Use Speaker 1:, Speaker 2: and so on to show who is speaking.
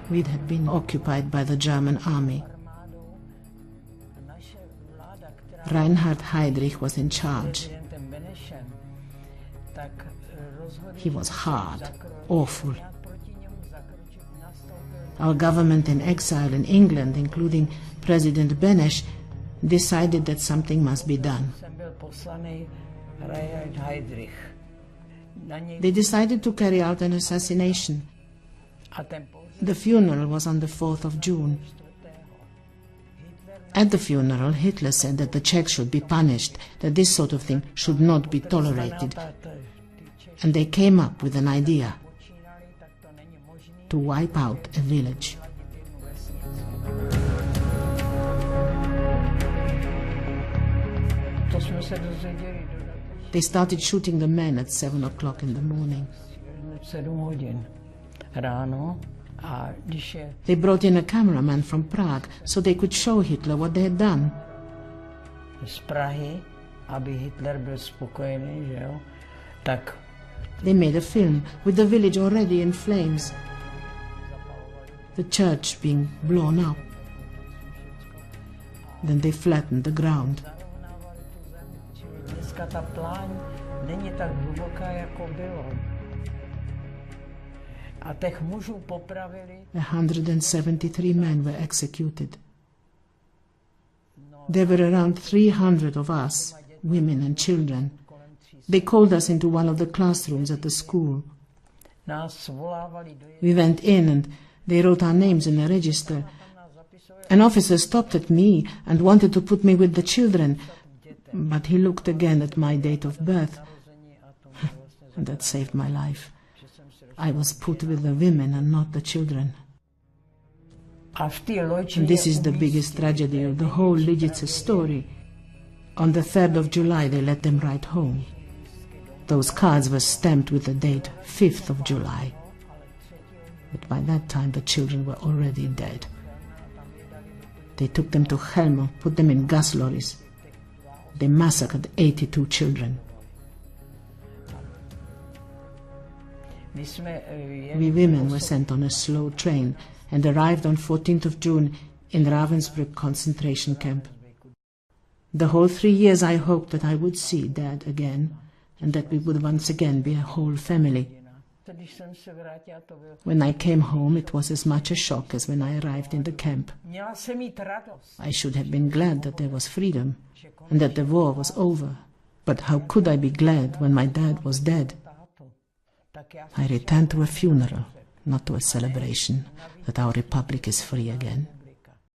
Speaker 1: We had been occupied by the German army. Reinhard Heydrich was in charge. He was hard, awful. Our government in exile in England, including President Beneš, decided that something must be done. They decided to carry out an assassination. The funeral was on the 4th of June. At the funeral, Hitler said that the Czechs should be punished, that this sort of thing should not be tolerated. And they came up with an idea: to wipe out a village. They started shooting the men at 7 o'clock in the morning. They brought in a cameraman from Prague so they could show Hitler what they had done. They made a film with the village already in flames, the church being blown up. Then they flattened the ground. 173 men were executed. There were around 300 of us, women and children. They called us into one of the classrooms at the school. We went in and they wrote our names in a register. An officer stopped at me and wanted to put me with the children, but he looked again at my date of birth, and that saved my life. I was put with the women and not the children. And this is the biggest tragedy of the whole Lidice story. On the 3rd of July they let them write home. Those cards were stamped with the date 5th of July. But by that time the children were already dead. They took them to Chelm, put them in gas lorries. They massacred 82 children. We women were sent on a slow train and arrived on 14th of June in Ravensbrück concentration camp. The whole 3 years I hoped that I would see Dad again and that we would once again be a whole family. When I came home, it was as much a shock as when I arrived in the camp. I should have been glad that there was freedom and that the war was over. But how could I be glad when my dad was dead? I returned to a funeral, not to a celebration that our republic is free again.